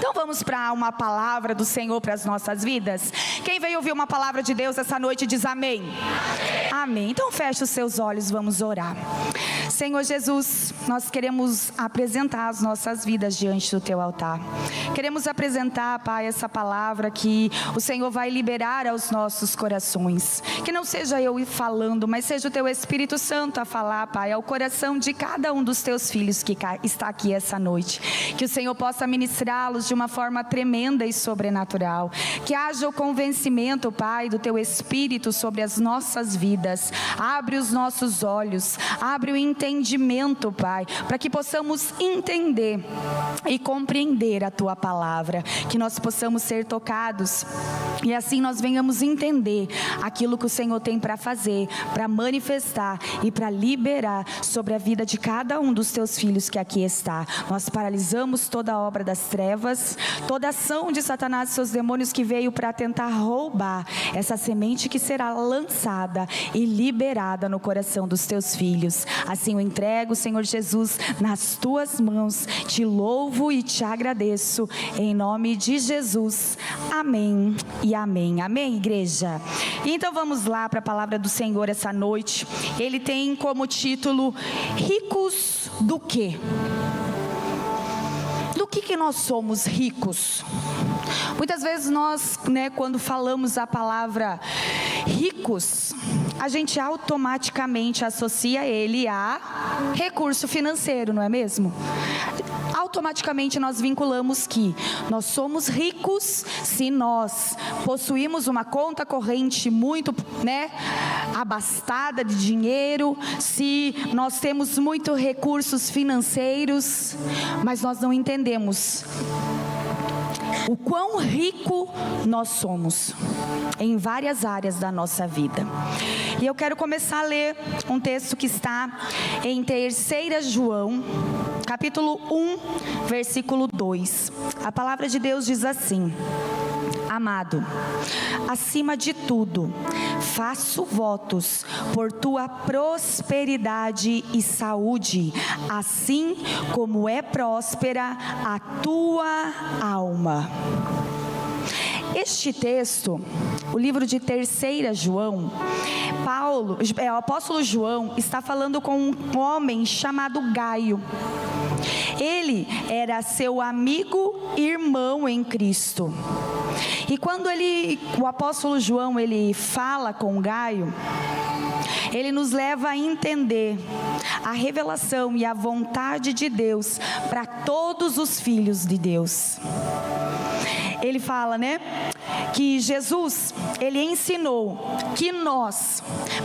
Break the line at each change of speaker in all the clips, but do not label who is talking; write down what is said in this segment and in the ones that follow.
Então vamos para uma palavra do Senhor para as nossas vidas? Quem veio ouvir uma palavra de Deus essa noite diz amém. Amém. Amém. Então feche os seus olhos, vamos orar. Senhor Jesus, nós queremos apresentar as nossas vidas diante do Teu altar. Queremos apresentar, Pai, essa palavra que o Senhor vai liberar aos nossos corações. Que não seja eu falando, mas seja o Teu Espírito Santo a falar, Pai, ao coração de cada um dos Teus filhos que está aqui essa noite. Que o Senhor possa ministrá-los de uma forma tremenda e sobrenatural. Que haja o convencimento, Pai, do Teu Espírito sobre as nossas vidas. Abre os nossos olhos, abre o entendimento, Pai, para que possamos entender e compreender a Tua palavra, que nós possamos ser tocados e assim nós venhamos entender aquilo que o Senhor tem para fazer, para manifestar e para liberar sobre a vida de cada um dos Teus filhos que aqui está. Nós paralisamos toda a obra das trevas, toda ação de Satanás e seus demônios que veio para tentar roubar essa semente que será lançada e liberada no coração dos Teus filhos. Assim eu entrego, Senhor Jesus, nas Tuas mãos. Te louvo e te agradeço, em nome de Jesus. Amém e amém. Amém, igreja? E então vamos lá para a palavra do Senhor essa noite. Ele tem como título: ricos do quê? Do que nós somos ricos? Muitas vezes nós, quando falamos a palavra ricos, a gente automaticamente associa ele a recurso financeiro, não é mesmo? Automaticamente nós vinculamos que nós somos ricos se nós possuímos uma conta corrente muito, abastada de dinheiro, se nós temos muitos recursos financeiros, mas nós não entendemos o quão rico nós somos em várias áreas da nossa vida. E eu quero começar a ler um texto que está em 3 João, capítulo 1, versículo 2. A palavra de Deus diz assim: amado, acima de tudo, faço votos por tua prosperidade e saúde, assim como é próspera a tua alma. Este texto, o livro de 3 João, o apóstolo João está falando com um homem chamado Gaio. Ele era seu amigo e irmão em Cristo. E quando o apóstolo João, ele fala com Gaio, ele nos leva a entender a revelação e a vontade de Deus para todos os filhos de Deus. Ele fala, que Jesus, ele ensinou que nós,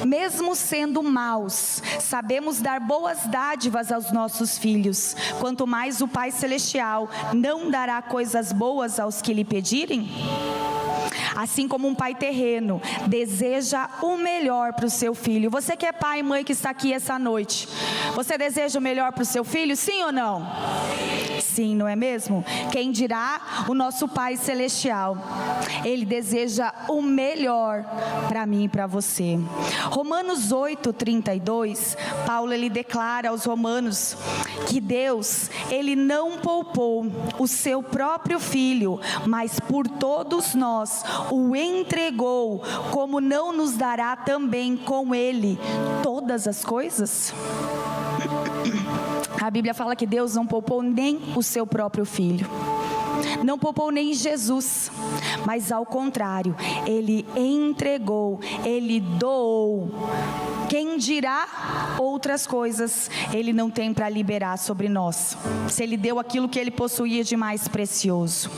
mesmo sendo maus, sabemos dar boas dádivas aos nossos filhos. Quanto mais o Pai Celestial não dará coisas boas aos que lhe pedirem? Assim como um pai terreno deseja o melhor para o seu filho. Você que é pai e mãe que está aqui essa noite, você deseja o melhor para o seu filho, sim ou não? Sim, não é mesmo? Quem dirá o nosso Pai Celestial? Ele deseja o melhor para mim e para você. Romanos 8:32, Paulo ele declara aos romanos que Deus, ele não poupou o seu próprio filho, mas por todos nós o entregou. Como não nos dará também com ele todas as coisas? A Bíblia fala que Deus não poupou nem o seu próprio filho, não poupou nem Jesus, mas ao contrário, ele entregou, ele doou. Quem dirá outras coisas ele não tem para liberar sobre nós, se ele deu aquilo que ele possuía de mais precioso.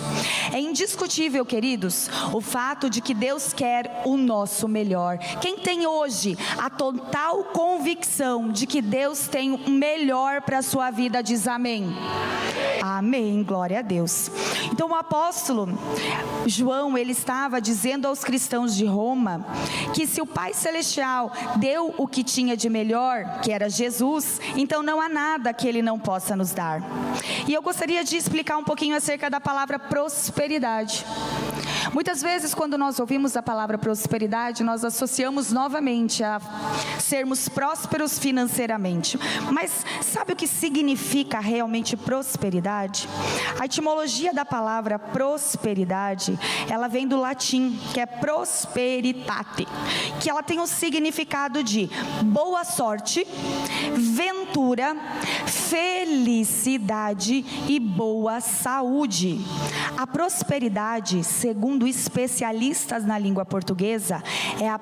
É indiscutível, queridos, o fato de que Deus quer o nosso melhor. Quem tem hoje a total convicção de que Deus tem o melhor para a sua vida, diz amém. Amém, glória a Deus. Então o apóstolo João, ele estava dizendo aos cristãos de Roma que se o Pai Celestial deu o que tinha de melhor, que era Jesus, então não há nada que ele não possa nos dar. E eu gostaria de explicar um pouquinho acerca da palavra prosperidade. Muitas vezes, quando nós ouvimos a palavra prosperidade, nós associamos novamente a sermos prósperos financeiramente. Mas sabe o que significa realmente prosperidade? A etimologia da palavra prosperidade, ela vem do latim, que é prosperitate, que ela tem o significado de boa sorte, ventura, felicidade e boa saúde. A prosperidade, segundo especialistas na língua portuguesa, é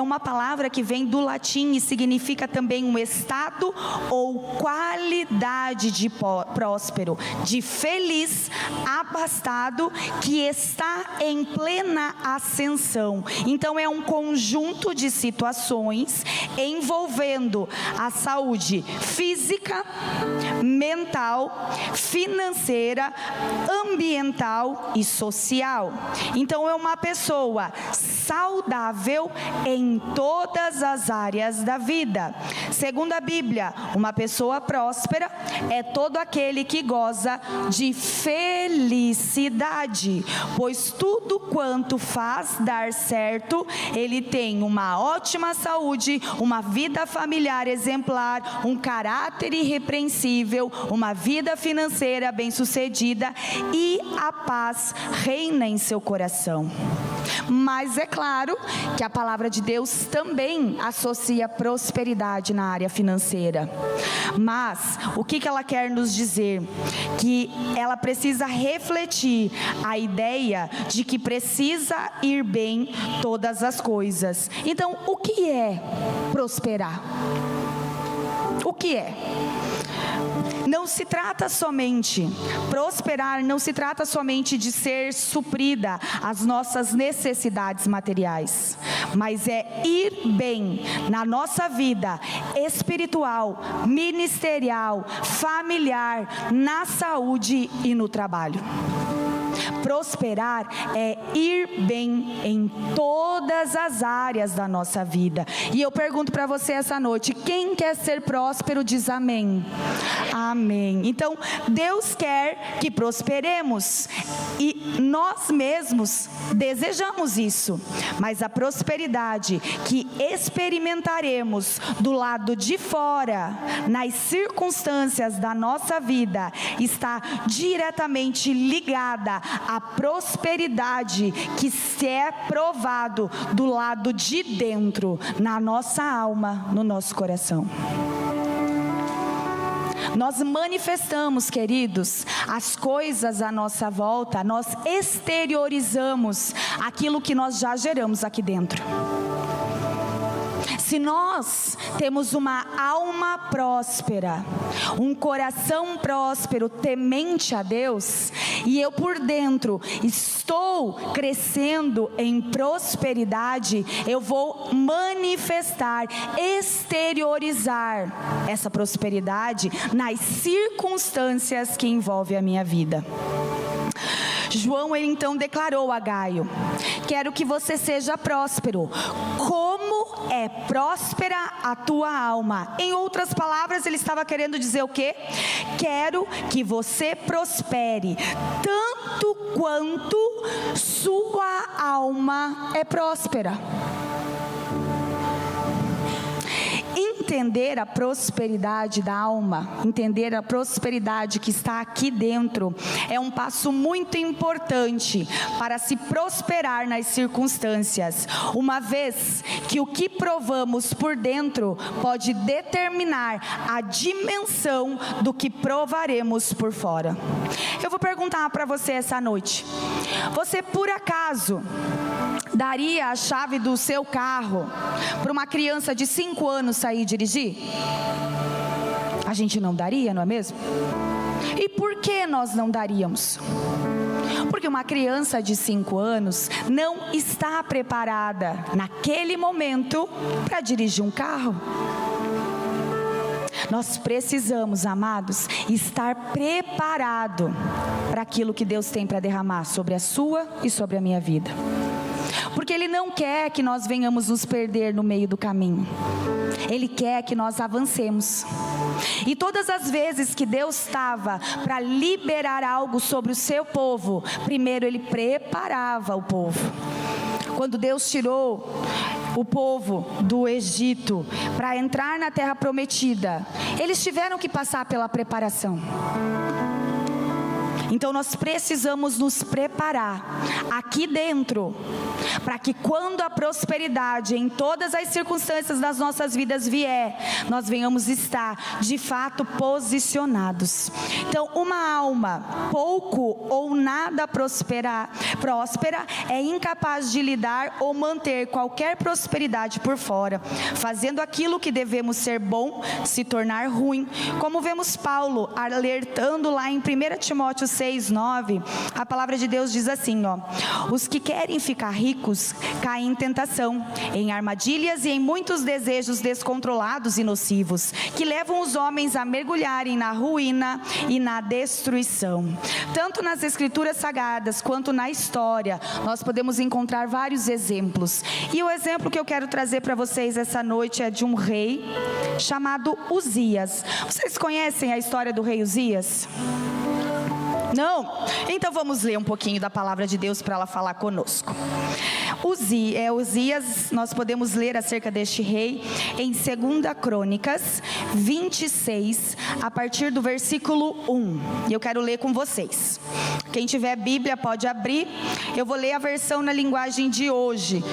uma palavra que vem do latim e significa também um estado ou qualidade de próspero, de feliz, abastado, que está em plena ascensão. Então é um conjunto de situações envolvendo a saúde física, mental, financeira, ambiental e social. Então é uma pessoa saudável em todas as áreas da vida. Segundo a Bíblia, uma pessoa próspera é todo aquele que goza de felicidade, pois tudo quanto faz dar certo, ele tem uma ótima saúde, uma vida familiar exemplar, um caráter irrepreensível, uma vida financeira bem-sucedida e a paz reina em seu coração. Mas é claro que a palavra de Deus também associa prosperidade na área financeira. Mas o que ela quer nos dizer? Que ela precisa refletir a ideia de que precisa ir bem todas as coisas. Então, o que é prosperar? O que é? Não se trata somente, prosperar não se trata somente de ser suprida as nossas necessidades materiais, mas é ir bem na nossa vida espiritual, ministerial, familiar, na saúde e no trabalho. Prosperar é ir bem em todas as áreas da nossa vida. E eu pergunto para você essa noite, quem quer ser próspero diz amém. Amém. Então, Deus quer que prosperemos e nós mesmos desejamos isso. Mas a prosperidade que experimentaremos do lado de fora, nas circunstâncias da nossa vida, está diretamente ligada à prosperidade que se é provado do lado de dentro, na nossa alma, no nosso coração. Nós manifestamos, queridos, as coisas à nossa volta, nós exteriorizamos aquilo que nós já geramos aqui dentro. Se nós temos uma alma próspera, um coração próspero, temente a Deus, e eu por dentro estou crescendo em prosperidade, eu vou manifestar, exteriorizar essa prosperidade nas circunstâncias que envolvem a minha vida. João, ele então declarou a Gaio: quero que você seja próspero, como é próspera a tua alma. Em outras palavras, ele estava querendo dizer o quê? Quero que você prospere, tanto quanto sua alma é próspera. Entender a prosperidade da alma, entender a prosperidade que está aqui dentro, é um passo muito importante para se prosperar nas circunstâncias, uma vez que o que provamos por dentro pode determinar a dimensão do que provaremos por fora. Eu vou perguntar para você essa noite: você por acaso daria a chave do seu carro para uma criança de 5 anos sair dirigir? A gente não daria, não é mesmo? E por que nós não daríamos? Porque uma criança de 5 anos não está preparada naquele momento para dirigir um carro. Nós precisamos, amados, estar preparado para aquilo que Deus tem para derramar sobre a sua e sobre a minha vida. Porque Ele não quer que nós venhamos nos perder no meio do caminho. Ele quer que nós avancemos. E todas as vezes que Deus estava para liberar algo sobre o seu povo, primeiro Ele preparava o povo. Quando Deus tirou o povo do Egito para entrar na terra prometida, eles tiveram que passar pela preparação. Então nós precisamos nos preparar aqui dentro, para que quando a prosperidade em todas as circunstâncias das nossas vidas vier, nós venhamos estar de fato posicionados. Então uma alma pouco ou nada próspera é incapaz de lidar ou manter qualquer prosperidade por fora, fazendo aquilo que devemos ser bom se tornar ruim, como vemos Paulo alertando lá em 1 Timóteo 6:9, a palavra de Deus diz assim, os que querem ficar ricos caem em tentação, em armadilhas e em muitos desejos descontrolados e nocivos, que levam os homens a mergulharem na ruína e na destruição. Tanto nas escrituras sagradas quanto na história, nós podemos encontrar vários exemplos. E o exemplo que eu quero trazer para vocês essa noite é de um rei chamado Uzias. Vocês conhecem a história do rei Uzias? Não? Então vamos ler um pouquinho da palavra de Deus para ela falar conosco. Uzias, nós podemos ler acerca deste rei em 2 Crônicas 26, a partir do versículo 1. E eu quero ler com vocês. Quem tiver Bíblia pode abrir. Eu vou ler a versão na linguagem de hoje.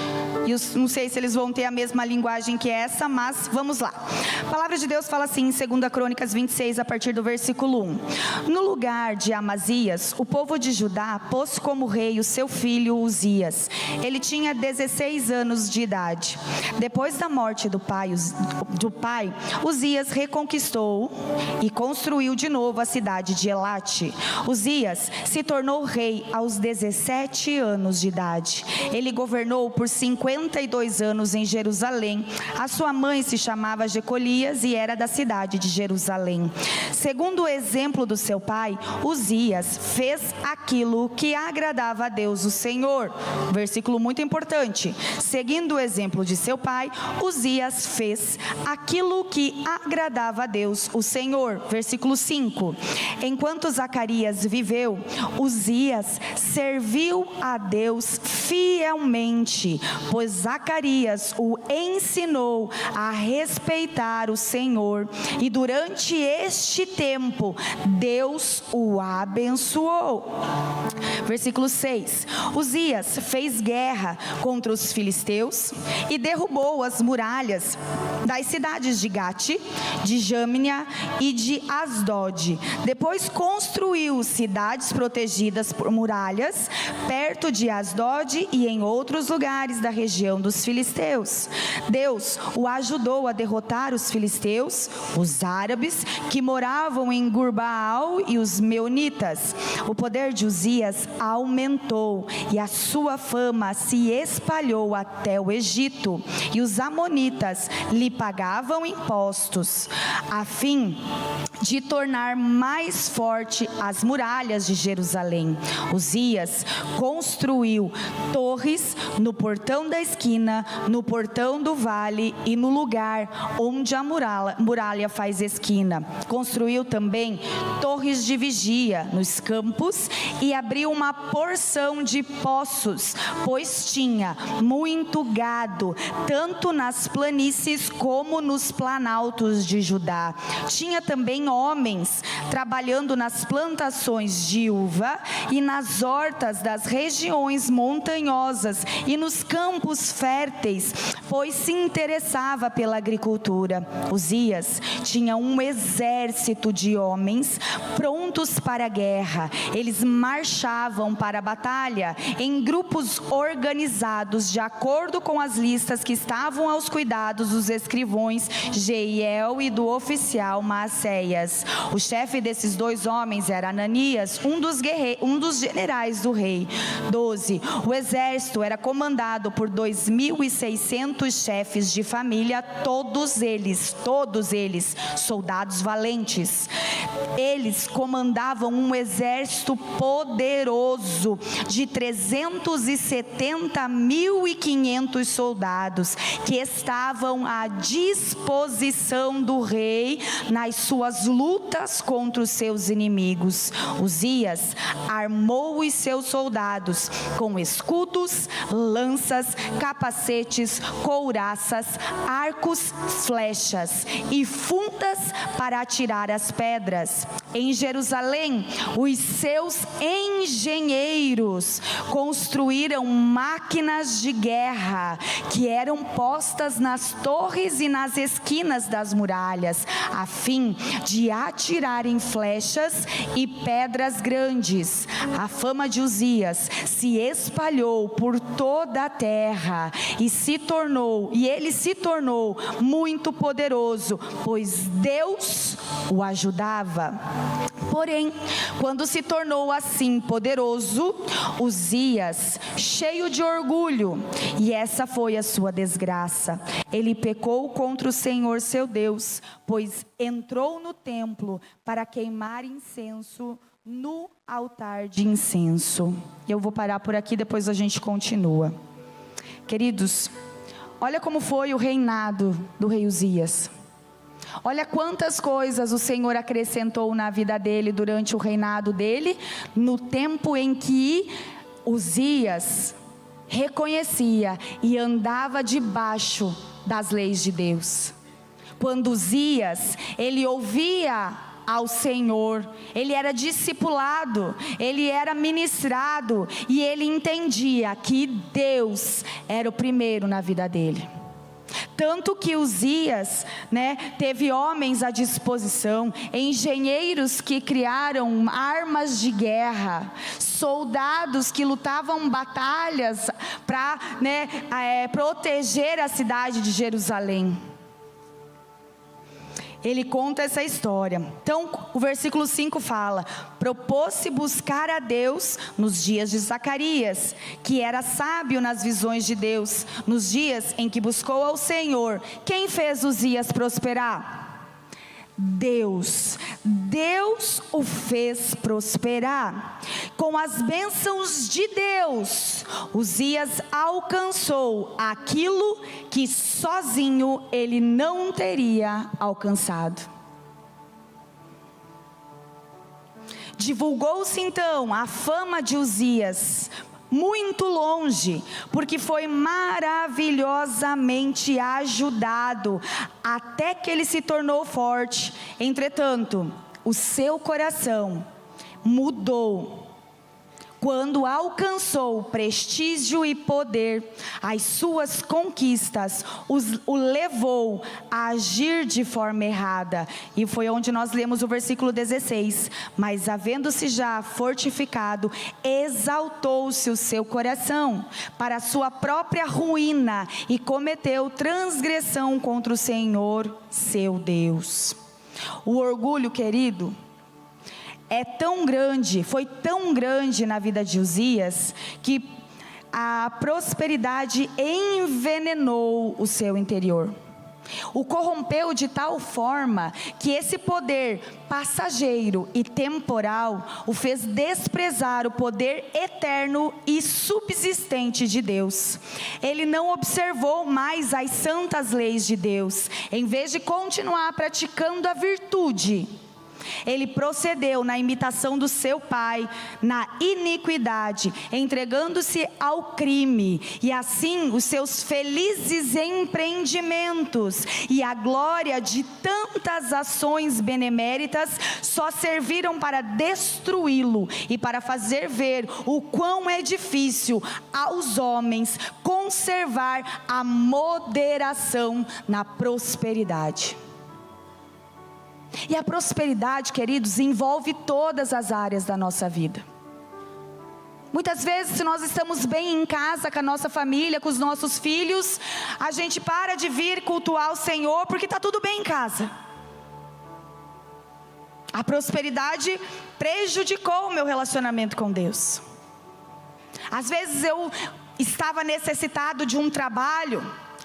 Eu não sei se eles vão ter a mesma linguagem que essa, mas vamos lá. A palavra de Deus fala assim em 2 Crônicas 26, a partir do versículo 1. No lugar de Amazias, o povo de Judá pôs como rei o seu filho Uzias. Ele tinha 16 anos de idade. Depois da morte do pai, Uzias reconquistou e construiu de novo a cidade de Elate. Uzias se tornou rei aos 17 anos de idade. Ele governou por 52 anos em Jerusalém. A sua mãe se chamava Jecolias e era da cidade de Jerusalém. Segundo o exemplo do seu pai, Uzias fez aquilo que agradava a Deus, o Senhor. Versículo muito importante. Seguindo o exemplo de seu pai, Uzias fez aquilo que agradava a Deus, o Senhor. Versículo 5. Enquanto Zacarias viveu, Uzias serviu a Deus fielmente, pois Zacarias o ensinou a respeitar o Senhor, e durante este tempo Deus o abençoou. Versículo 6. Uzias fez guerra contra os filisteus e derrubou as muralhas das cidades de Gate, de Jâmnia e de Asdod. Depois construiu cidades protegidas por muralhas perto de Asdod e em outros lugares da região dos filisteus. Deus o ajudou a derrotar os filisteus, os árabes que moravam em Gurbaal e os meunitas. O poder de Uzias aumentou e a sua fama se espalhou até o Egito, e os amonitas lhe pagavam impostos, a fim de tornar mais forte as muralhas de Jerusalém. Uzias construiu torres no portão da esquina, no portão do vale e no lugar onde a muralha faz esquina. Construiu também torres de vigia nos campos e abriu uma porção de poços, pois tinha muito gado, tanto nas planícies como nos planaltos de Judá. Tinha também homens trabalhando nas plantações de uva e nas hortas das regiões montanhosas e nos campos férteis, pois se interessava pela agricultura. Uzias tinha um exército de homens prontos para a guerra. Eles marchavam para a batalha em grupos organizados de acordo com as listas que estavam aos cuidados dos escrivões Jeiel e do oficial Maacéias. O chefe desses dois homens era Ananias, um dos generais do rei. 12. O exército era comandado por 2.600 chefes de família, todos eles soldados valentes. Eles comandavam um exército exército poderoso de 370.500 soldados que estavam à disposição do rei nas suas lutas contra os seus inimigos. Uzias armou os seus soldados com escudos, lanças, capacetes, couraças, arcos, flechas e fundas para atirar as pedras. Em Jerusalém, os seus engenheiros construíram máquinas de guerra que eram postas nas torres e nas esquinas das muralhas, a fim de atirarem flechas e pedras grandes. A fama de Uzias se espalhou por toda a terra e ele se tornou muito poderoso, pois Deus o ajudava. Porém, quando se tornou assim poderoso, Uzias, cheio de orgulho, e essa foi a sua desgraça, ele pecou contra o Senhor seu Deus, pois entrou no templo para queimar incenso no altar de incenso. Eu vou parar por aqui, depois a gente continua. Queridos, olha como foi o reinado do rei Uzias. Olha quantas coisas o Senhor acrescentou na vida dele durante o reinado dele, no tempo em que Uzias reconhecia e andava debaixo das leis de Deus. Quando Uzias, ele ouvia ao Senhor, ele era discipulado, ele era ministrado e ele entendia que Deus era o primeiro na vida dele. Tanto que Uzias, teve homens à disposição, engenheiros que criaram armas de guerra, soldados que lutavam batalhas para proteger a cidade de Jerusalém. Ele conta essa história. Então, o versículo 5 fala: propôs-se buscar a Deus nos dias de Zacarias, que era sábio nas visões de Deus, nos dias em que buscou ao Senhor. Quem fez Uzias prosperar? Deus o fez prosperar. Com as bênçãos de Deus, Uzias alcançou aquilo que sozinho ele não teria alcançado. Divulgou-se então a fama de Uzias muito longe, porque foi maravilhosamente ajudado, até que ele se tornou forte. Entretanto, o seu coração mudou quando alcançou prestígio e poder. As suas conquistas o levou a agir de forma errada. E foi onde nós lemos o versículo 16. Mas havendo-se já fortificado, exaltou-se o seu coração para a sua própria ruína e cometeu transgressão contra o Senhor seu Deus. O orgulho, querido, foi tão grande na vida de Uzias, que a prosperidade envenenou o seu interior. O corrompeu de tal forma que esse poder passageiro e temporal o fez desprezar o poder eterno e subsistente de Deus. Ele não observou mais as santas leis de Deus. Em vez de continuar praticando a virtude, ele procedeu na imitação do seu pai, na iniquidade, entregando-se ao crime, e assim os seus felizes empreendimentos e a glória de tantas ações beneméritas só serviram para destruí-lo e para fazer ver o quão é difícil aos homens conservar a moderação na prosperidade. E a prosperidade, queridos, envolve todas as áreas da nossa vida. Muitas vezes, se nós estamos bem em casa, com a nossa família, com os nossos filhos, a gente para de vir cultuar o Senhor porque está tudo bem em casa. A prosperidade prejudicou o meu relacionamento com Deus. Às vezes eu estava necessitado de um trabalho,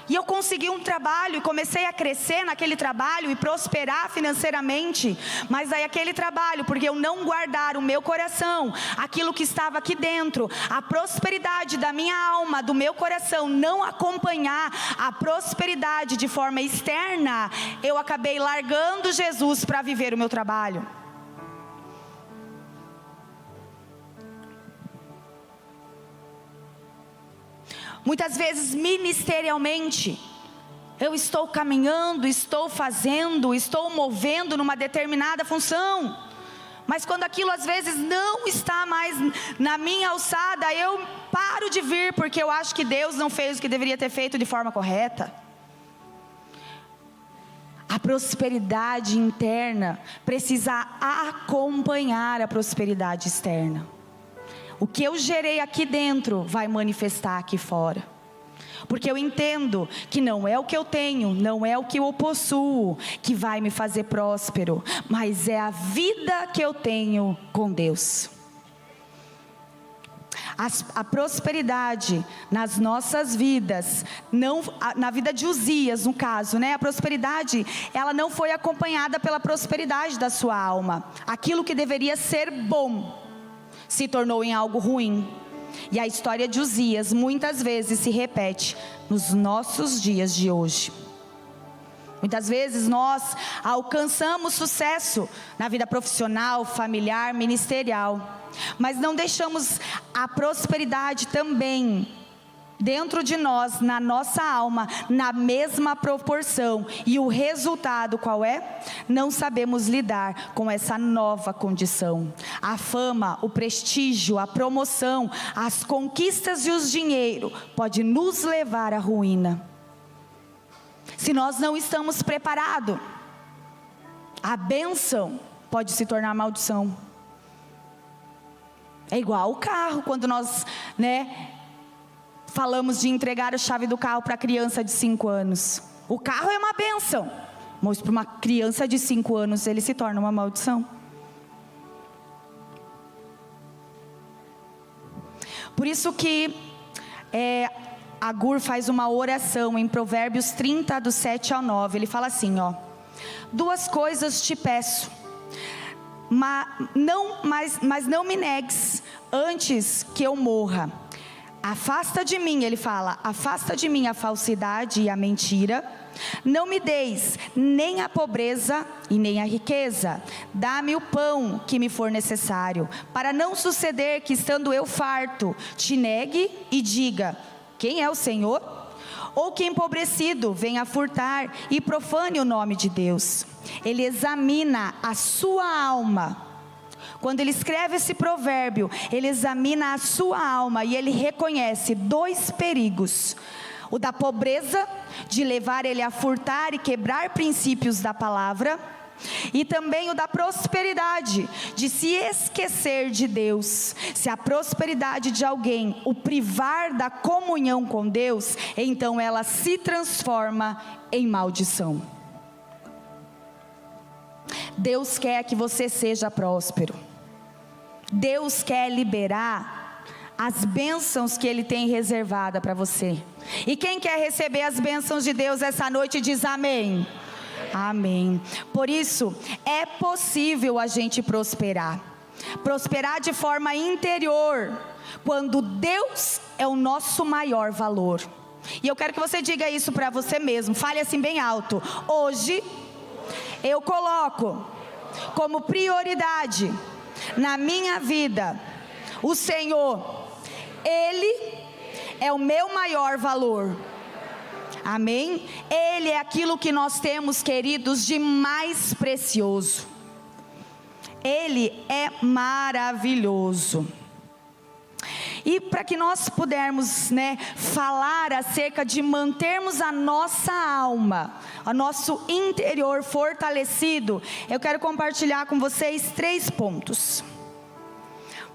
E eu consegui um trabalho e comecei a crescer naquele trabalho e prosperar financeiramente. Mas aí aquele trabalho, porque eu não guardar o meu coração, aquilo que estava aqui dentro, a prosperidade da minha alma, do meu coração, não acompanhar a prosperidade de forma externa, eu acabei largando Jesus para viver o meu trabalho. Muitas vezes ministerialmente, eu estou caminhando, estou fazendo, estou movendo numa determinada função, mas quando aquilo às vezes não está mais na minha alçada, eu paro de vir, porque eu acho que Deus não fez o que deveria ter feito de forma correta. A prosperidade interna precisa acompanhar a prosperidade externa. O que eu gerei aqui dentro vai manifestar aqui fora. Porque eu entendo que não é o que eu tenho, não é o que eu possuo que vai me fazer próspero, mas é a vida que eu tenho com Deus. A prosperidade nas nossas vidas, na vida de Uzias no caso, a prosperidade, ela não foi acompanhada pela prosperidade da sua alma. Aquilo que deveria ser bom se tornou em algo ruim. E a história de Uzias muitas vezes se repete nos nossos dias de hoje. Muitas vezes nós alcançamos sucesso na vida profissional, familiar, ministerial, mas não deixamos a prosperidade também dentro de nós, na nossa alma, na mesma proporção. E o resultado qual é? Não sabemos lidar com essa nova condição. A fama, o prestígio, a promoção, as conquistas e os dinheiro pode nos levar à ruína. Se nós não estamos preparados, a bênção pode se tornar maldição. É igual o carro, quando nós, falamos de entregar a chave do carro para a criança de 5 anos. O carro é uma bênção, mas para uma criança de 5 anos ele se torna uma maldição. Por isso que Agur faz uma oração em Provérbios 30, do 7 ao 9. Ele fala assim, 2 coisas te peço, mas não me negues antes que eu morra. Afasta de mim, ele fala, afasta de mim a falsidade e a mentira. Não me deis nem a pobreza e nem a riqueza. Dá-me o pão que me for necessário, para não suceder que, estando eu farto, te negue e diga, quem é o Senhor? Ou que empobrecido venha furtar e profane o nome de Deus. Ele examina a sua alma. Quando ele escreve esse provérbio, ele examina a sua alma e ele reconhece 2 perigos. O da pobreza, de levar ele a furtar e quebrar princípios da palavra. E também o da prosperidade, de se esquecer de Deus. Se a prosperidade de alguém o privar da comunhão com Deus, então ela se transforma em maldição. Deus quer que você seja próspero. Deus quer liberar as bênçãos que Ele tem reservada para você. E quem quer receber as bênçãos de Deus essa noite diz amém. Amém. Por isso, é possível a gente prosperar. Prosperar de forma interior, quando Deus é o nosso maior valor. E eu quero que você diga isso para você mesmo. Fale assim bem alto. Hoje, eu coloco como prioridade na minha vida o Senhor. Ele é o meu maior valor. Amém? Ele é aquilo que nós temos, queridos, de mais precioso. Ele é maravilhoso. E para que nós pudermos, falar acerca de mantermos a nossa alma, o nosso interior fortalecido, eu quero compartilhar com vocês 3 pontos.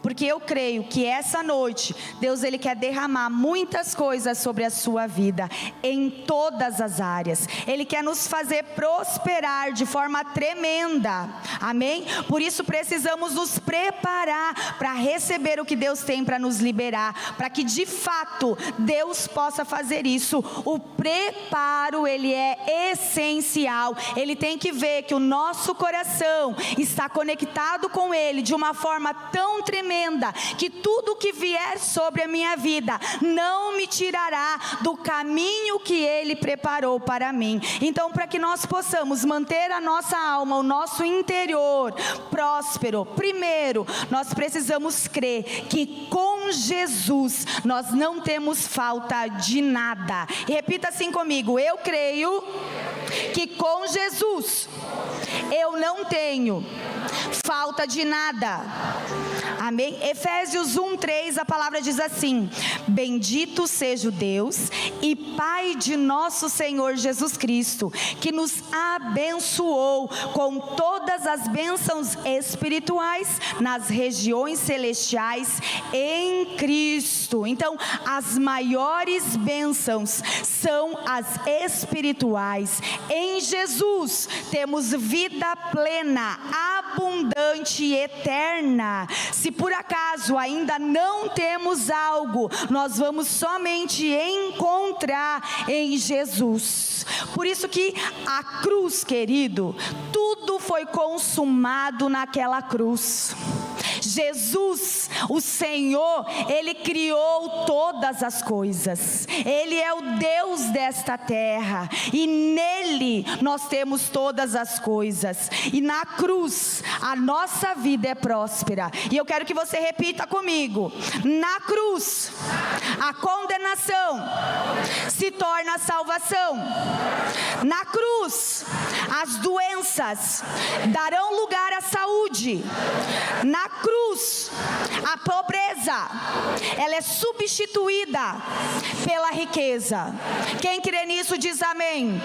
porque eu creio que essa noite, Deus Ele quer derramar muitas coisas sobre a sua vida, em todas as áreas. Ele quer nos fazer prosperar de forma tremenda, amém? Por isso precisamos nos preparar para receber o que Deus tem para nos liberar, para que de fato Deus possa fazer isso. O preparo, ele é essencial. Ele tem que ver que o nosso coração está conectado com Ele de uma forma tão tremenda, que tudo que vier sobre a minha vida não me tirará do caminho que Ele preparou para mim. Então, para que nós possamos manter a nossa alma, o nosso interior próspero, primeiro, nós precisamos crer que com Jesus nós não temos falta de nada. E repita assim comigo: eu creio que com Jesus eu não tenho falta de nada. Amém? Efésios 1:3, a palavra diz assim: bendito seja o Deus e Pai de nosso Senhor Jesus Cristo, que nos abençoou com todas as bênçãos espirituais nas regiões celestiais em Cristo. Então, as maiores bênçãos são as espirituais. Em Jesus temos vida plena, abundante e eterna. Se por acaso ainda não temos algo, nós vamos somente encontrar em Jesus. Por isso que a cruz, querido, tudo foi consumado naquela cruz. Jesus, o Senhor, Ele criou todas as coisas. Ele é o Deus desta terra, e nele nós temos todas as coisas. E na cruz a nossa vida é próspera. E eu quero que você repita comigo: na cruz a condenação se torna salvação. Na cruz as doenças darão lugar à saúde. Na cruz a pobreza, ela é substituída pela riqueza. Quem crê nisso diz amém.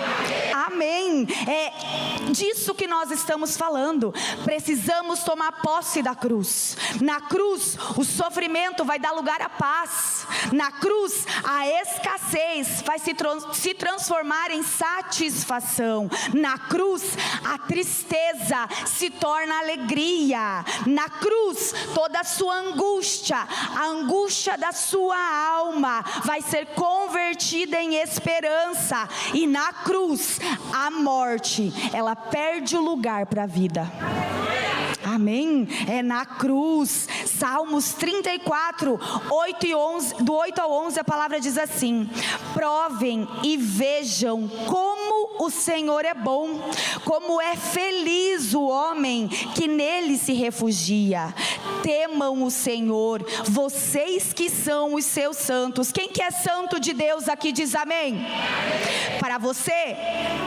Amém. É disso que nós estamos falando. Precisamos tomar posse da cruz. Na cruz o sofrimento vai dar lugar à paz. Na cruz a escassez vai se transformar em satisfação. Na cruz a tristeza se torna alegria. Na cruz toda a sua angústia, a angústia da sua alma vai ser convertida em esperança. E na cruz a morte, ela perde o lugar para a vida. Amém? É na cruz. Salmos 34, 8 e 11, do 8 ao 11, a palavra diz assim: provem e vejam como o Senhor é bom, como é feliz o homem que nele se refugia. Temam o Senhor, vocês que são os seus santos. Quem que é santo de Deus aqui diz amém? Para você,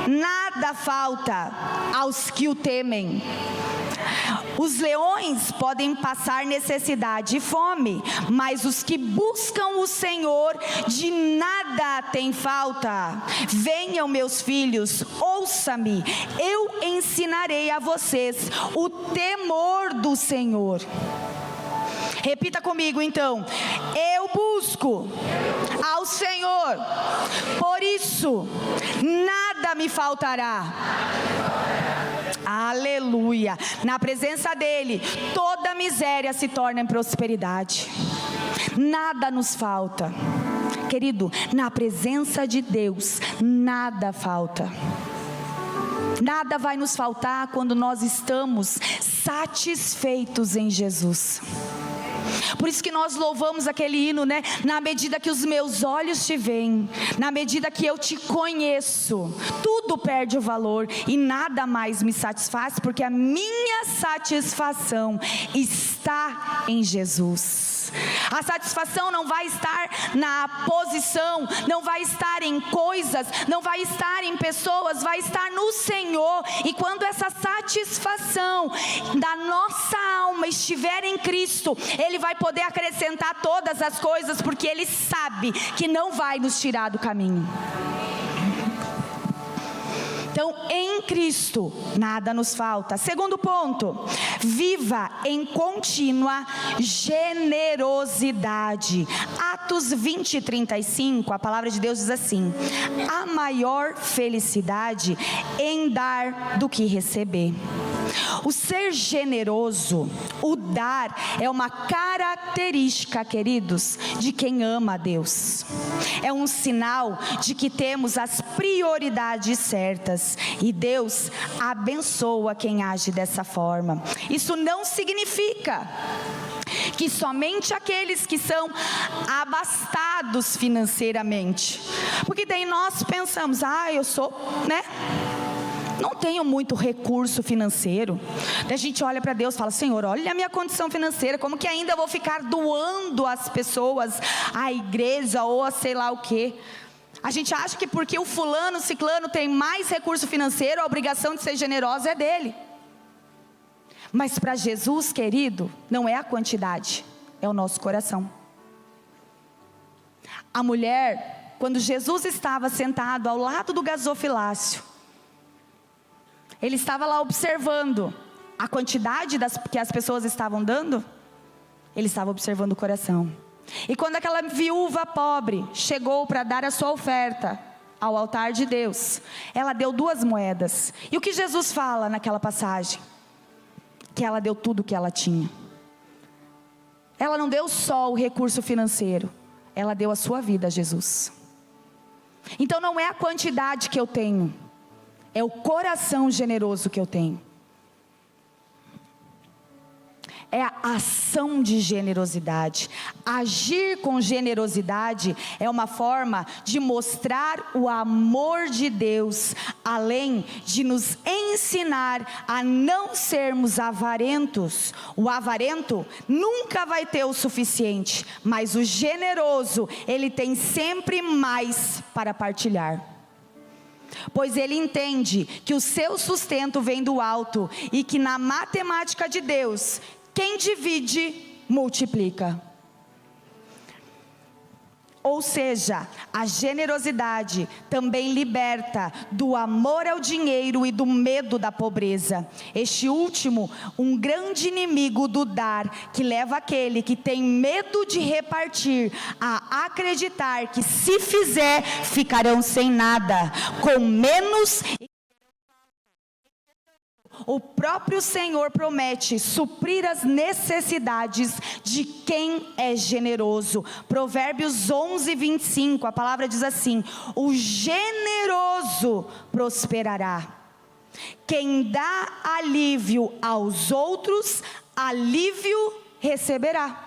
nada falta aos que o temem. Os leões podem passar necessidade e fome, mas os que buscam o Senhor de nada têm falta. Venham, meus filhos, ouça-me, eu ensinarei a vocês o temor do Senhor. Repita comigo então: eu busco ao Senhor, por isso nada me faltará. Aleluia. Na presença dele, toda miséria se torna em prosperidade. Nada nos falta. Querido, na presença de Deus, nada falta. Nada vai nos faltar quando nós estamos satisfeitos em Jesus. Por isso que nós louvamos aquele hino, né? Na medida que os meus olhos te veem, na medida que eu te conheço, tudo perde o valor e nada mais me satisfaz, porque a minha satisfação está em Jesus. A satisfação não vai estar na posição, não vai estar em coisas, não vai estar em pessoas, vai estar no Senhor. E quando essa satisfação da nossa alma estiver em Cristo, Ele vai poder acrescentar todas as coisas, porque Ele sabe que não vai nos tirar do caminho. Então, em Cristo, nada nos falta. Segundo ponto, viva em contínua generosidade. Atos 20:35, a palavra de Deus diz assim: há maior felicidade em dar do que receber. O ser generoso, o dar, é uma característica, queridos, de quem ama a Deus. É um sinal de que temos as prioridades certas e Deus abençoa quem age dessa forma. Isso não significa que somente aqueles que são abastados financeiramente, porque daí nós pensamos, eu sou, não tenho muito recurso financeiro. Daí a gente olha para Deus e fala: Senhor, olha a minha condição financeira, como que ainda vou ficar doando às pessoas, à igreja ou a sei lá o quê? A gente acha que porque o fulano, ciclano tem mais recurso financeiro, a obrigação de ser generoso é dele. Mas para Jesus, querido, não é a quantidade, é o nosso coração. A mulher, quando Jesus estava sentado ao lado do gasofilácio, ele estava lá observando a quantidade que as pessoas estavam dando. Ele estava observando o coração. E quando aquela viúva pobre chegou para dar a sua oferta ao altar de Deus, ela deu 2 moedas. E o que Jesus fala naquela passagem? Que ela deu tudo o que ela tinha. Ela não deu só o recurso financeiro, ela deu a sua vida a Jesus. Então não é a quantidade que eu tenho, é o coração generoso que eu tenho. É a ação de generosidade. Agir com generosidade é uma forma de mostrar o amor de Deus, além de nos ensinar a não sermos avarentos. O avarento nunca vai ter o suficiente, mas o generoso, ele tem sempre mais para partilhar. Pois ele entende que o seu sustento vem do alto e que na matemática de Deus, quem divide, multiplica. Ou seja, a generosidade também liberta do amor ao dinheiro e do medo da pobreza. Este último, um grande inimigo do dar, que leva aquele que tem medo de repartir a acreditar que se fizer, ficarão sem nada, com menos. O próprio Senhor promete suprir as necessidades de quem é generoso. Provérbios 11:25, a palavra diz assim: o generoso prosperará. Quem dá alívio aos outros, alívio receberá.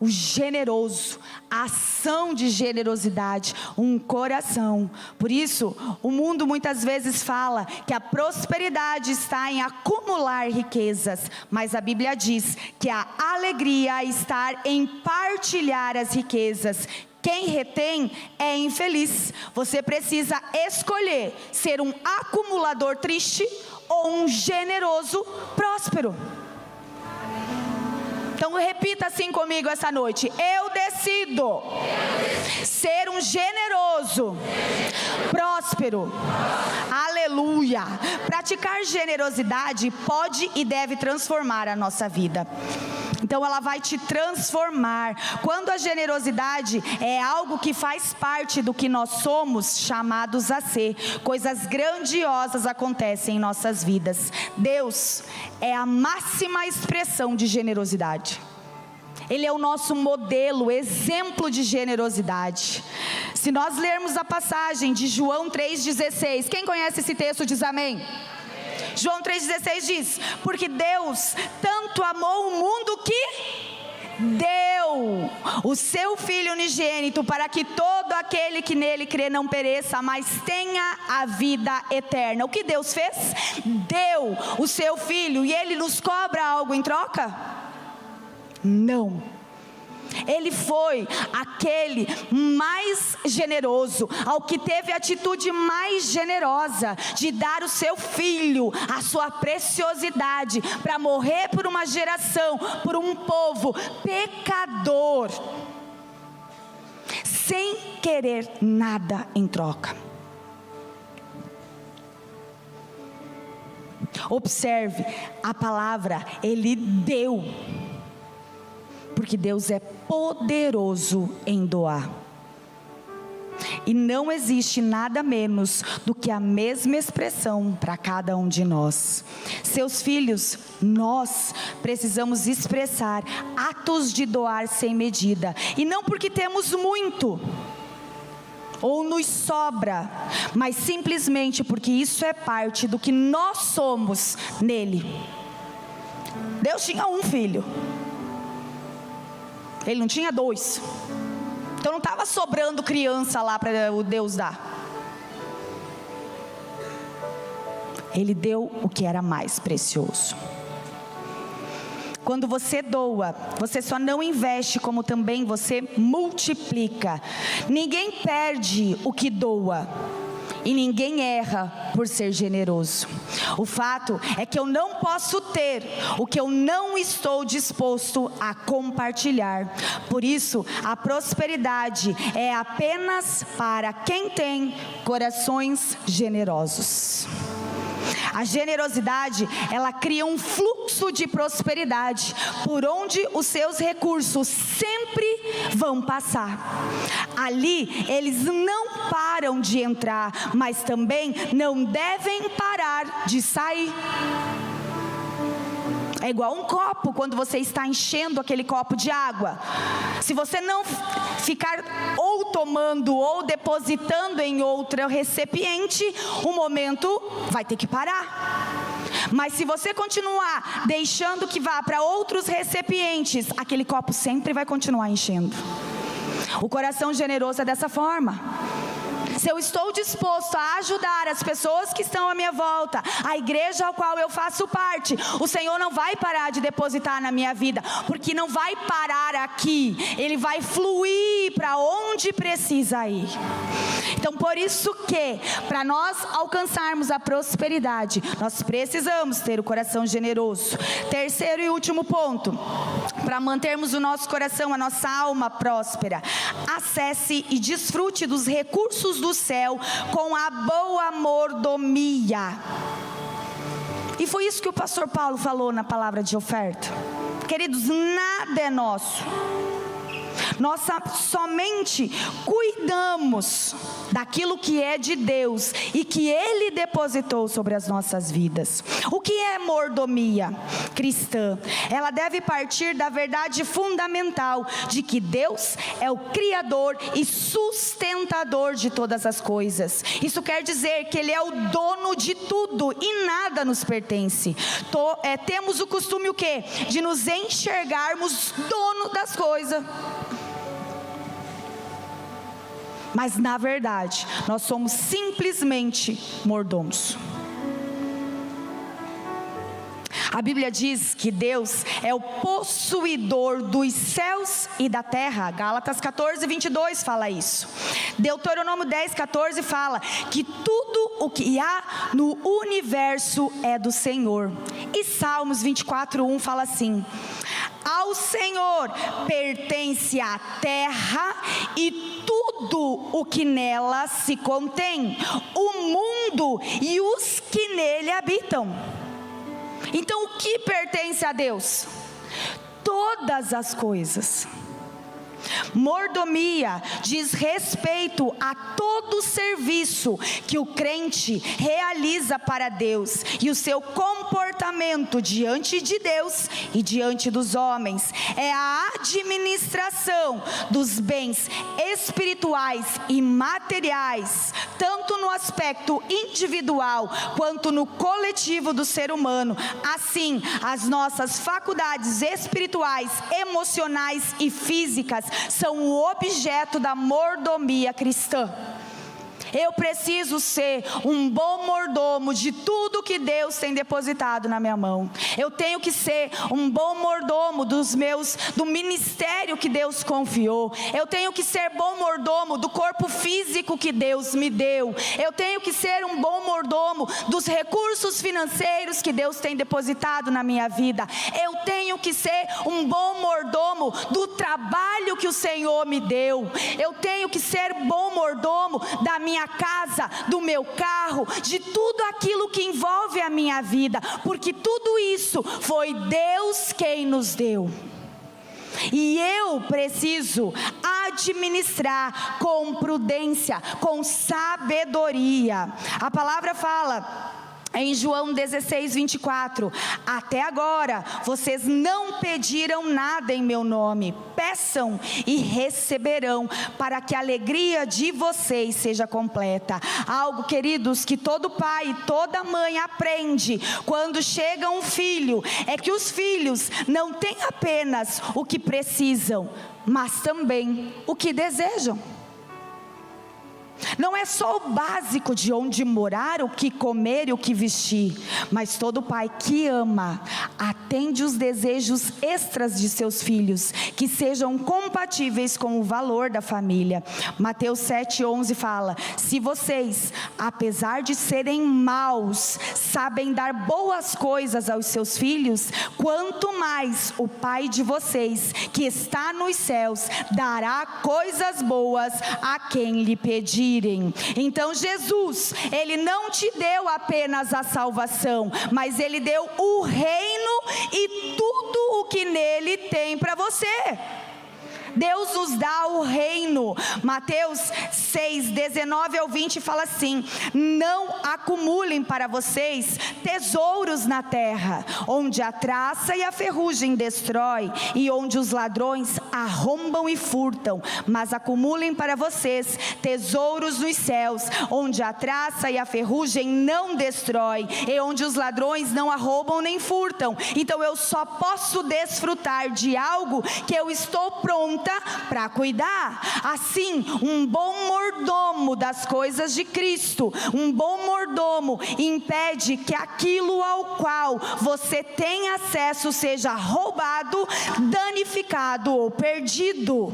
O generoso, a ação de generosidade, um coração. Por isso, o mundo muitas vezes fala que a prosperidade está em acumular riquezas, mas a Bíblia diz que a alegria está em partilhar as riquezas. Quem retém é infeliz. Você precisa escolher ser um acumulador triste ou um generoso próspero. Então repita assim comigo essa noite: eu decido ser um generoso, próspero. Aleluia. Praticar generosidade pode e deve transformar a nossa vida. Então ela vai te transformar. Quando a generosidade é algo que faz parte do que nós somos chamados a ser, coisas grandiosas acontecem em nossas vidas. Deus é a máxima expressão de generosidade. Ele é o nosso modelo, exemplo de generosidade. Se nós lermos a passagem de João 3,16, quem conhece esse texto diz amém? João 3,16 diz: porque Deus tanto amou o mundo que deu o seu Filho unigênito, para que todo aquele que nele crê não pereça, mas tenha a vida eterna. O que Deus fez? Deu o seu Filho. E Ele nos cobra algo em troca? Não. Ele foi aquele mais generoso, ao que teve a atitude mais generosa de dar o seu Filho, a sua preciosidade, para morrer por uma geração, por um povo pecador. sem querer nada em troca. Observe, a palavra, Ele deu, porque Deus é poderoso em doar. E não existe nada menos do que a mesma expressão para cada um de nós. Seus filhos, nós precisamos expressar atos de doar sem medida. E não porque temos muito ou nos sobra, mas simplesmente porque isso é parte do que nós somos nele. Deus tinha um filho, Ele não tinha dois. Então não estava sobrando criança lá para o Deus dar. Ele deu o que era mais precioso. Quando você doa, você só não investe, como também você multiplica. Ninguém perde o que doa, e ninguém erra por ser generoso. O fato é que eu não posso ter o que eu não estou disposto a compartilhar. Por isso, a prosperidade é apenas para quem tem corações generosos. A generosidade, ela cria um fluxo de prosperidade, por onde os seus recursos sempre vão passar. Ali, eles não param de entrar, mas também não devem parar de sair. É igual um copo, quando você está enchendo aquele copo de água. Se você não ficar ou tomando ou depositando em outro recipiente, um momento vai ter que parar. Mas se você continuar deixando que vá para outros recipientes, aquele copo sempre vai continuar enchendo. O coração generoso é dessa forma. Se eu estou disposto a ajudar as pessoas que estão à minha volta, a igreja ao qual eu faço parte, o Senhor não vai parar de depositar na minha vida, porque não vai parar aqui, Ele vai fluir para onde precisa ir. Então por isso que, para nós alcançarmos a prosperidade, nós precisamos ter o coração generoso. Terceiro e último ponto, para mantermos o nosso coração, a nossa alma próspera: acesse e desfrute dos recursos do céu com a boa mordomia. E foi isso que o pastor Paulo falou na palavra de oferta. Queridos, nada é nosso. Nós somente cuidamos daquilo que é de Deus e que Ele depositou sobre as nossas vidas. O que é mordomia cristã? Ela deve partir da verdade fundamental de que Deus é o Criador e sustentador de todas as coisas. Isso quer dizer que Ele é o dono de tudo e nada nos pertence. Temos o costume o quê? De nos enxergarmos dono das coisas. Mas na verdade, nós somos simplesmente mordomos. A Bíblia diz que Deus é o possuidor dos céus e da terra. Gálatas 14, 22 fala isso. Deuteronômio 10, 14 fala que tudo o que há no universo é do Senhor. E Salmos 24, 1 fala assim: ao Senhor pertence a terra e tudo o que nela se contém, o mundo e os que nele habitam. Então o que pertence a Deus? Todas as coisas. Mordomia diz respeito a todo serviço que o crente realiza para Deus e o seu comportamento diante de Deus e diante dos homens. É a administração dos bens espirituais e materiais, tanto no aspecto individual quanto no coletivo do ser humano. Assim, as nossas faculdades espirituais, emocionais e físicas são o objeto da mordomia cristã. Eu preciso ser um bom mordomo de tudo que Deus tem depositado na minha mão. Eu tenho que ser um bom mordomo do ministério que Deus confiou. Eu tenho que ser bom mordomo do corpo físico que Deus me deu. Eu tenho que ser um bom mordomo dos recursos financeiros que Deus tem depositado na minha vida. Eu tenho tenho que ser um bom mordomo do trabalho que o Senhor me deu. Eu tenho que ser bom mordomo da minha casa, do meu carro, de tudo aquilo que envolve a minha vida, porque tudo isso foi Deus quem nos deu. E eu preciso administrar com prudência, com sabedoria. A palavra fala em João 16, 24, até agora vocês não pediram nada em meu nome, peçam e receberão, para que a alegria de vocês seja completa. Algo, queridos, que todo pai e toda mãe aprende quando chega um filho, é que os filhos não têm apenas o que precisam, mas também o que desejam. Não é só o básico de onde morar, o que comer e o que vestir, mas todo pai que ama, atende os desejos extras de seus filhos, que sejam compatíveis com o valor da família. Mateus 7:11 fala: se vocês, apesar de serem maus, sabem dar boas coisas aos seus filhos, quanto mais o Pai de vocês, que está nos céus, dará coisas boas a quem lhe pedir. Então Jesus, Ele não te deu apenas a salvação, mas Ele deu o reino e tudo o que nele tem para você. Deus nos dá o reino. Mateus 6, 19 ao 20 fala assim: não acumulem para vocês tesouros na terra, onde a traça e a ferrugem destrói, e onde os ladrões arrombam e furtam, mas acumulem para vocês tesouros nos céus, onde a traça e a ferrugem não destrói, e onde os ladrões não arrombam nem furtam. Então eu só posso desfrutar de algo que eu estou pronto para cuidar. Assim, um bom mordomo das coisas de Cristo, um bom mordomo impede que aquilo ao qual você tem acesso seja roubado, danificado ou perdido.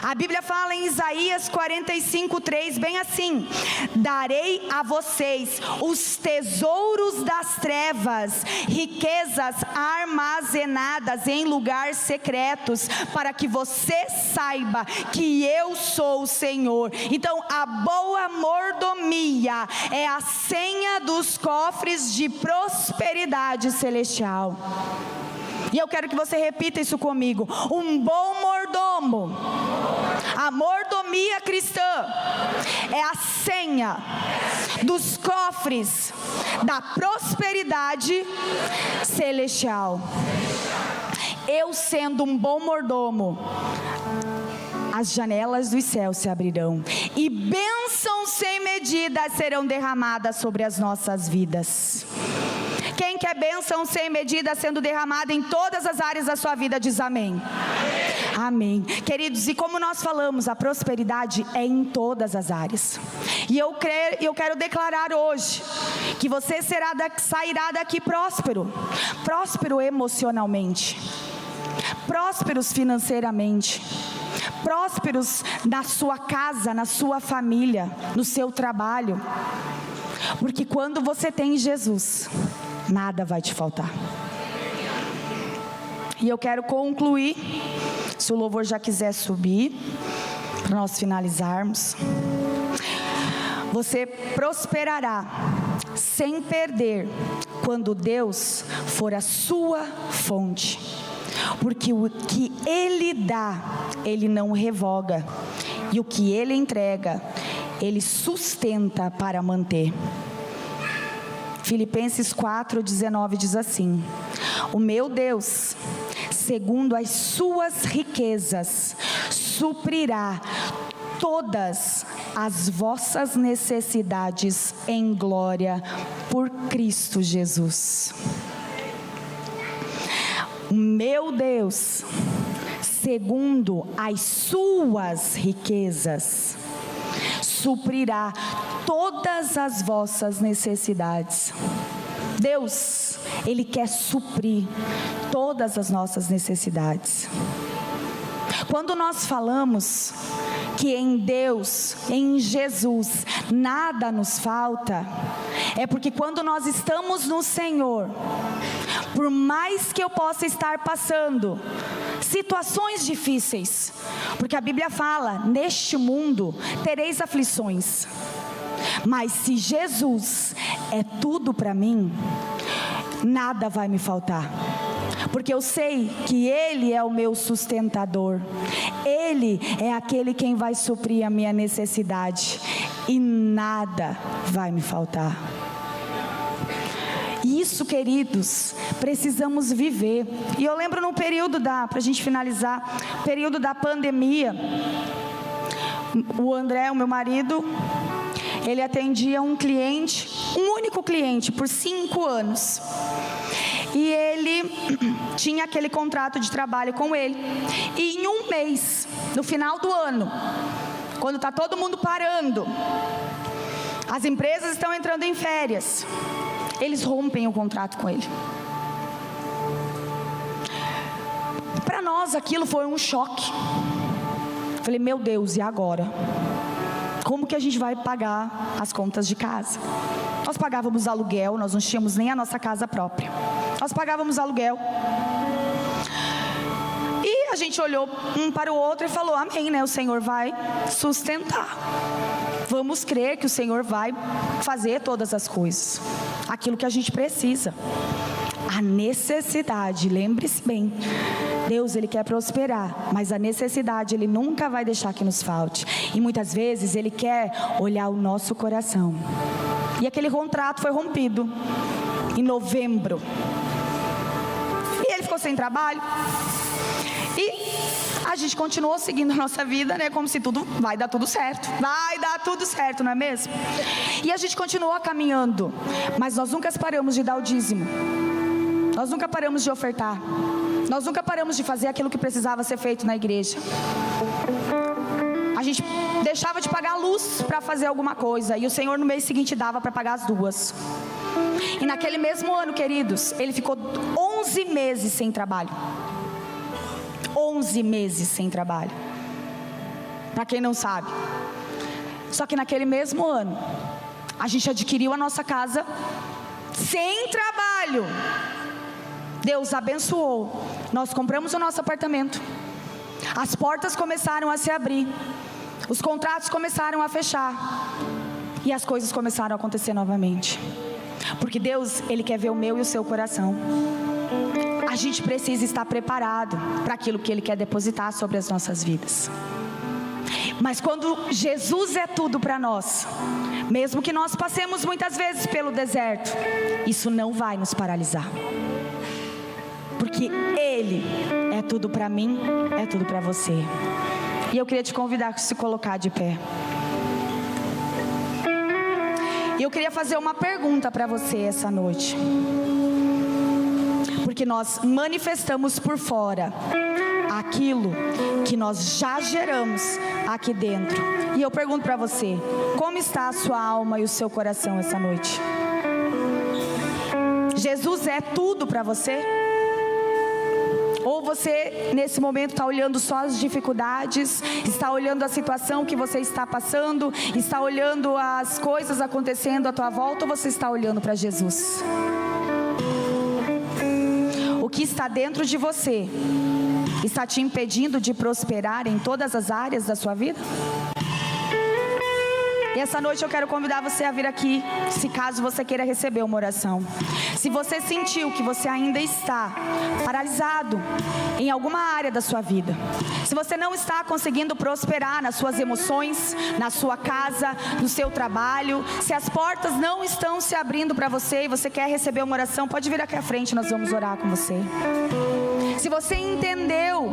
A Bíblia fala em Isaías 45:3 bem assim: darei a vocês os tesouros das trevas, riquezas armazenadas em lugares secretos, para que você saiba que eu sou o Senhor. Então a boa mordomia é a senha dos cofres de prosperidade celestial. E eu quero que você repita isso comigo: um bom mordomo, a mordomia cristã é a senha dos cofres da prosperidade celestial. Eu sendo um bom mordomo, as janelas dos céus se abrirão e bênçãos sem medida serão derramadas sobre as nossas vidas. Quem quer bênção sem medida sendo derramada em todas as áreas da sua vida, diz amém. Amém. Queridos, e como nós falamos, a prosperidade é em todas as áreas. E eu quero declarar hoje que você sairá daqui próspero. Próspero emocionalmente, prósperos financeiramente, prósperos na sua casa, na sua família, no seu trabalho. Porque quando você tem Jesus, nada vai te faltar. E eu quero concluir, se o louvor já quiser subir, para nós finalizarmos. Você prosperará sem perder quando Deus for a sua fonte. Porque o que Ele dá, Ele não revoga. E o que Ele entrega, Ele sustenta para manter. Filipenses 4:19 diz assim: o meu Deus, segundo as suas riquezas, suprirá todas as vossas necessidades em glória por Cristo Jesus. O meu Deus, segundo as suas riquezas, suprirá todas as vossas necessidades. Deus, Ele quer suprir todas as nossas necessidades. Quando nós falamos que em Deus, em Jesus, nada nos falta, é porque quando nós estamos no Senhor, por mais que eu possa estar passando situações difíceis, porque a Bíblia fala: neste mundo tereis aflições, mas se Jesus é tudo para mim, nada vai me faltar, porque eu sei que Ele é o meu sustentador, Ele é aquele quem vai suprir a minha necessidade, e nada vai me faltar. Isso, queridos, precisamos viver. E eu lembro no período para a gente finalizar, período da pandemia, o André, o meu marido, ele atendia um cliente, um único cliente, por 5 anos. E ele tinha aquele contrato de trabalho com ele. E em um mês, no final do ano, quando está todo mundo parando, as empresas estão entrando em férias, eles rompem o contrato com ele. Para nós aquilo foi um choque. Falei: meu Deus, e agora? Como que a gente vai pagar as contas de casa? Nós pagávamos aluguel, nós não tínhamos nem a nossa casa própria. Nós pagávamos aluguel. E a gente olhou um para o outro e falou: amém, né? O Senhor vai sustentar. Vamos crer que o Senhor vai fazer todas as coisas, aquilo que a gente precisa. A necessidade, lembre-se bem, Deus, Ele quer prosperar, mas a necessidade Ele nunca vai deixar que nos falte. E muitas vezes Ele quer olhar o nosso coração. E aquele contrato foi rompido em novembro. E ele ficou sem trabalho. E a gente continuou seguindo a nossa vida, né? Como se tudo vai dar tudo certo. Vai dar tudo certo, não é mesmo? E a gente continuou caminhando. Mas nós nunca paramos de dar o dízimo. Nós nunca paramos de ofertar. Nós nunca paramos de fazer aquilo que precisava ser feito na igreja. A gente deixava de pagar a luz para fazer alguma coisa, e o Senhor no mês seguinte dava para pagar as duas. E naquele mesmo ano, queridos, ele ficou 11 meses sem trabalho. 11 meses sem trabalho. Para quem não sabe. Só que naquele mesmo ano, a gente adquiriu a nossa casa sem trabalho. Deus abençoou. Nós compramos o nosso apartamento. As portas começaram a se abrir. Os contratos começaram a fechar. E as coisas começaram a acontecer novamente. Porque Deus, Ele quer ver o meu e o seu coração. A gente precisa estar preparado para aquilo que Ele quer depositar sobre as nossas vidas. Mas quando Jesus é tudo para nós, mesmo que nós passemos muitas vezes pelo deserto, isso não vai nos paralisar. Porque Ele é tudo para mim, é tudo para você. E eu queria te convidar a se colocar de pé. E eu queria fazer uma pergunta para você essa noite. Porque nós manifestamos por fora aquilo que nós já geramos aqui dentro. E eu pergunto para você: como está a sua alma e o seu coração essa noite? Jesus é tudo para você? Ou você nesse momento está olhando só as dificuldades, está olhando a situação que você está passando, está olhando as coisas acontecendo à tua volta, ou você está olhando para Jesus? O que está dentro de você está te impedindo de prosperar em todas as áreas da sua vida? E essa noite eu quero convidar você a vir aqui, se caso você queira receber uma oração. Se você sentiu que você ainda está paralisado em alguma área da sua vida, se você não está conseguindo prosperar nas suas emoções, na sua casa, no seu trabalho, se as portas não estão se abrindo para você e você quer receber uma oração, pode vir aqui à frente, nós vamos orar com você. Se você entendeu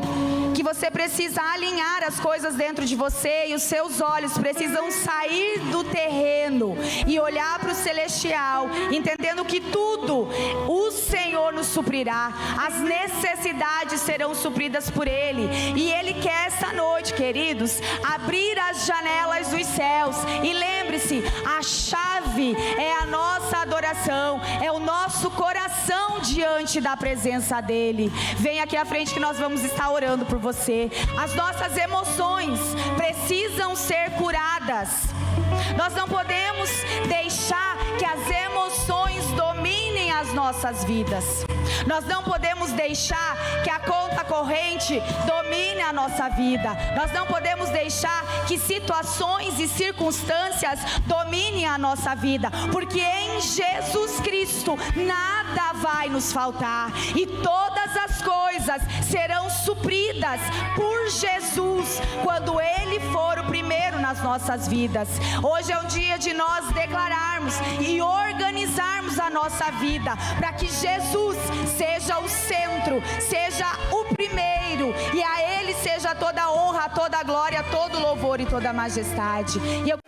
que você precisa alinhar as coisas dentro de você e os seus olhos precisam sair do terreno e olhar para o celestial, entendendo que tudo o Senhor nos suprirá, as necessidades serão supridas por Ele, e Ele quer essa noite, queridos, abrir as janelas dos céus. E lembre-se, a chave é a nossa adoração, é o nosso coração diante da presença dEle. Vem aqui à frente que nós vamos estar orando por você. As nossas emoções precisam ser curadas. Nós não podemos deixar que as emoções dominem as nossas vidas. Nós não podemos deixar que a conta corrente domine a nossa vida. Nós não podemos deixar que situações e circunstâncias dominem a nossa vida, porque em Jesus Cristo nada vai nos faltar e todas as coisas serão supridas por Jesus quando Ele for o primeiro nas nossas vidas. Hoje é um dia de nós declararmos e organizarmos a nossa vida para que Jesus seja o centro, seja o primeiro, e a Ele seja toda a honra, toda a glória, todo o louvor e toda a majestade. E eu